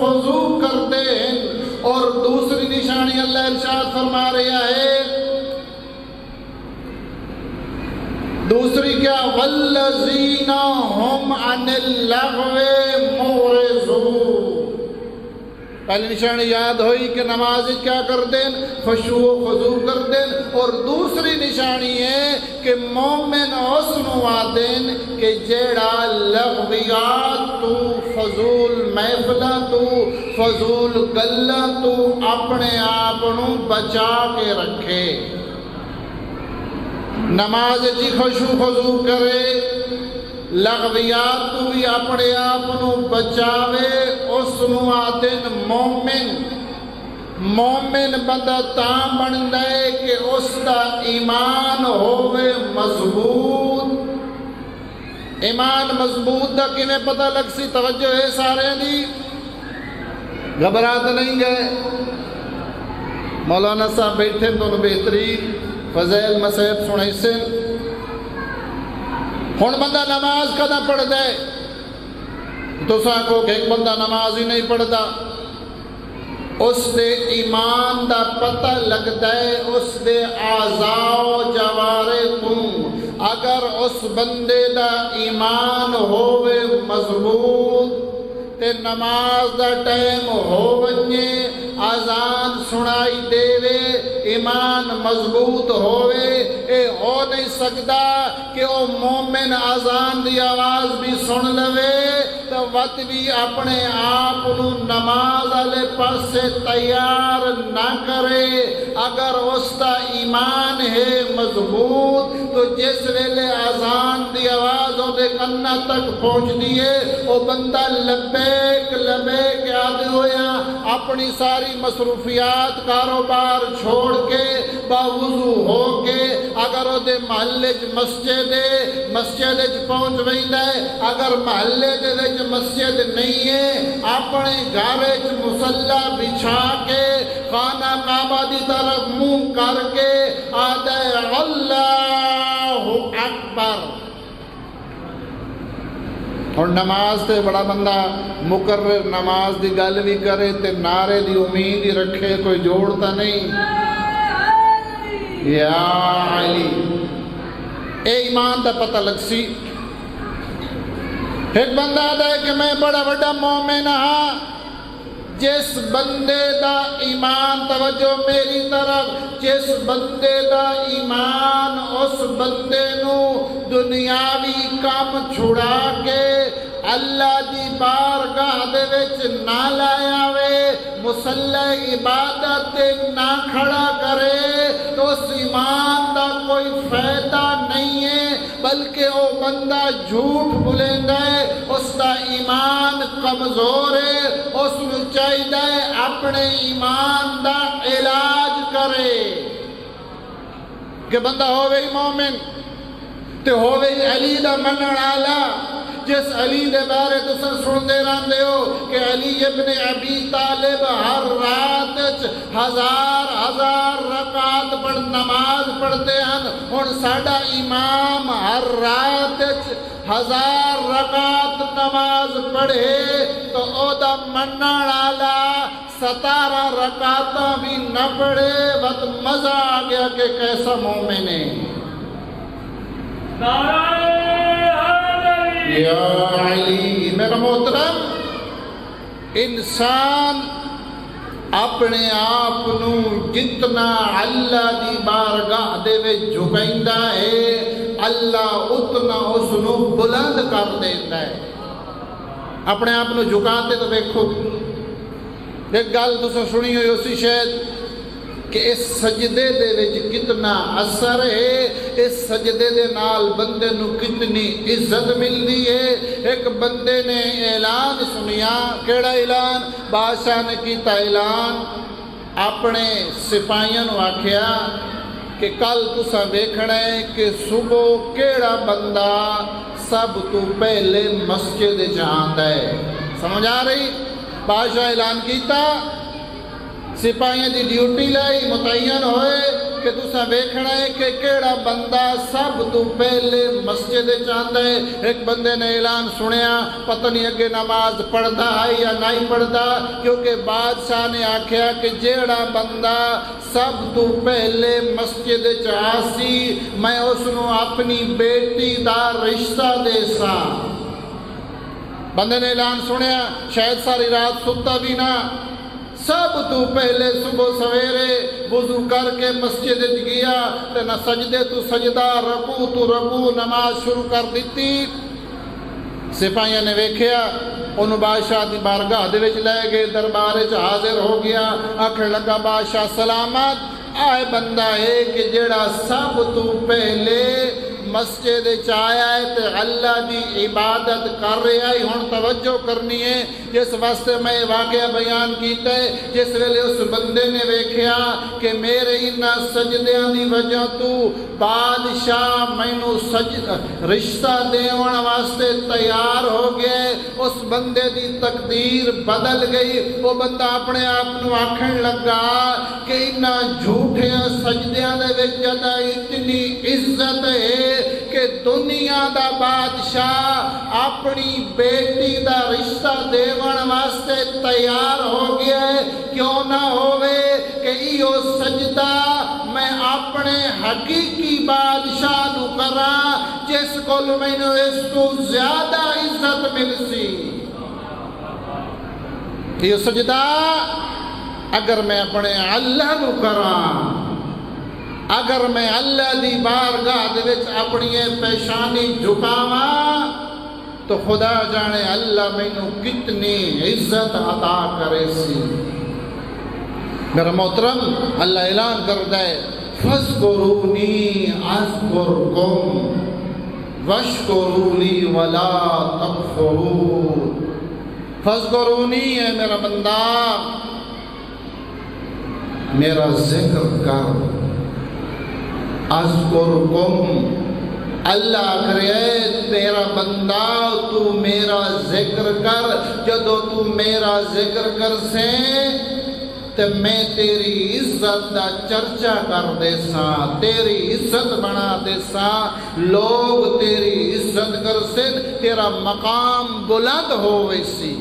خضوع کرتے ہیں۔ اور دوسری نشانی اللہ ارشاد فرما رہا ہے، دوسری کیا؟ والذین هم عن اللغو معرضون۔ پہلی نشانی یاد ہوئی کہ نماز کیا کر دیں؟ خشوع و خضوع کر دیں۔ اور دوسری نشانی ہے کہ مومن حسن وادن کہ جیڑا لغویات تو، فضول محفلہ تو، فضول گلہ تو اپنے آپنوں بچا کے رکھے، نماز جی خشوع خضوع کرے، لغویات تو بھی اپنے آپنوں بچاوے۔ اس نو آدن مومن بندہ تاں بن دے کہ اس دا ایمان ہوئے مضبوط۔ ایمان مضبوط دا کیویں پتہ لگ سی؟ توجہ ہے سارے دی، گھبرات نہیں گئے؟ مولانا صاحب بیٹھے تو بہترین فضائل مسائب سنائی سن۔ ہن بندہ نماز کدا پڑھ دے تو ساکو کہ ایک بندہ نماز ہی نہیں پڑھتا، اس دے ایمان دا پتہ لگتا ہے اس دے اعضاء و جوارے تو۔ اگر اس بندے دا ایمان ہوئے مضبوط تے نماز دا ٹائم ہو ونجے، اذان سنائی دے وے، ایمان مضبوط ہوئے، اے ہو نہیں سکتا کہ او مومن اذان دی آواز بھی سن لوے تو وقت بھی اپنے آپ نماز والے پاسے تیار نہ کرے۔ اگر اس دا ایمان ہے مضبوط تو جس ویلے اذان دی آواز او دے کنا تک پہنچ دیئے، او بندہ لبیک لبیک یاد ہویا، اپنی ساری مصروفیات کاروبار چھوڑ کے باوضو ہو کے اگر او دے محلے مسجد پہنچ ویندہ ہے، اگر محلے دے مسجد نہیں ہے، اپنے گھر مصلی بچھا کے خانہ کعبہ دی طرف منہ کر کے آدھے اللہ اکبر۔ اور نماز تے بڑا بندہ مقرر نماز دی گل بھی کرے تے نعرے دی امید ہی رکھے، کوئی جوڑتا نہیں۔ یا علی، اے ایمان دا پتہ لگ سی۔ ایک بندہ آدھا ہے کہ میں بڑا بڑا مومن ہاں، جس بندے دا ایمان، توجہ میری طرف، جس بندے دا ایمان اس بندے نو دنیاوی کام چھڑا کے اللہ دی بارگاہ دے وچ نہ لایا وے، مصلی عبادت نہ کھڑا کرے تو اس ایمان دا کوئی فائدہ نہیں ہے، بلکہ وہ بندہ جھوٹ بولیندا ہے، اس دا ایمان کمزور ہے۔ اس نو چاہیے اپنے ایمان دا علاج کرے کہ بندہ ہووے مومن تے ہووے علی دا منن والا، جس علی دے بارے تساں سندے رہندے ہو کہ علی ابن ابی طالب ہر رات ہزار رکعت پڑھ نماز پڑھتے ہیں۔ ہن ساڈا امام ہر رات 1000 رکعت نماز پڑھے تو او دا منن والا 17 رکعت بھی نہ پڑھے، بس مزہ آ گیا کہ کیسا مومن ہے۔ یا علی، میرا محترم، انسان اپنے آپ نو جتنا اللہ دی بارگاہ دے وچ جھکیندا ہے، اللہ اتنا اس نو بلند کر دیندا ہے۔ اپنے آپ نو جھکاتے تو دیکھو، ایک گل تساں سنی ہوئی اسی شاید کہ اس سجدے دے وچ کتنا اثر ہے، اس سجدے دے نال بندے نو کتنی عزت ملدی ہے۔ ایک بندے نے اعلان سنیا، کیڑا اعلان؟ بادشاہ نے کیتا اعلان، اپنے سپاہیاں نو آکھیا کہ کل تساں ویکھنا ہے کہ صبح کیڑا بندہ سب تو پہلے مسجد جاندا ہے۔ سمجھ آ رہی؟ بادشاہ اعلان کیتا، سپاہیاں دی ڈیوٹی لائی، متعین ہوئے کہ کہ تسا ویکھنا ہے کہ کیڑا بندہ سب تو پہلے مسجد چاہتا ہے۔ ایک بندے نے اعلان سنیا، پتہ نہیں اگے نماز پڑھدا ہے یا نہیں پڑھدا، کیونکہ بادشاہ نے آکھیا کہ جیڑا بندہ سب تو پہلے مسجد چاسی میں اس نو اپنی بیٹی دا رشتہ دے سا۔ بندے نے اعلان سنیا، شاید ساری رات ستا بھی نہ، سب تو پہلے صبح سویرے وضو کر کے مسجد گیا تے نہ سجدے تو سجدہ، رکوع تو رکوع، نماز شروع کر دیتی۔ سپاہیاں نے ویکھیا، انہوں بادشاہ دی بارگاہ دے وچ لے گئے، دربار وچ حاضر ہو گیا، آکھن لگا بادشاہ سلامت، آئے بندہ ہے کہ جڑا سب تو پہلے مسجد چایا ہے تے اللہ دی عبادت کر رہا ہے۔ ہن توجہ کرنی ہے، جس واسطے میں واقعہ بیان کیتا ہے، جس ویلے اس بندے نے ویکھیا کہ میرے انہاں سجدیاں دی وجہ تو بادشاہ مینوں رشتہ دیون واسطے تیار ہو گئے، اس بندے دی تقدیر بدل گئی۔ وہ بندہ اپنے آپ نو آکھن لگا کہ انہاں جھوٹے سجدیاں دے وچ جدا اتنی عزت ہے کہ دنیا دا بادشاہ اپنی بیٹی دا رشتہ دیون واسطے تیار ہو گیا ہے، کیوں نہ ہوئے کہ ایو سجدہ میں اپنے حقیقی بادشاہ نو کراں جس کو مینوں اس کو زیادہ عزت مل سی۔ یہ سجدہ اگر میں اپنے اللہ نو کراں، اگر میں اللہ دی بارگاہ دے وچ اپنی پیشانی جھکاواں تو خدا جانے اللہ مینوں کتنی عزت عطا کرے سی۔ میرا محترم، اللہ اعلان کرتا ہے فَاذْكُرُونِي أَذْكُرْكُمْ وَاشْكُرُوا لِي وَلَا تَكْفُرُونِ۔ فَاذْكُرُونِي ہے میرا بندہ، میرا ذکر کر، اذکرکم، اللہ کرے تیرا بندہ تو میرا ذکر کر، جدو تو میرا ذکر کر سے تے میں تیری عزت دا چرچا کر دے سا، تیری عزت بنا دے سا، لوگ تیری عزت کر سے، تیرا مقام بلند ہوئے سی۔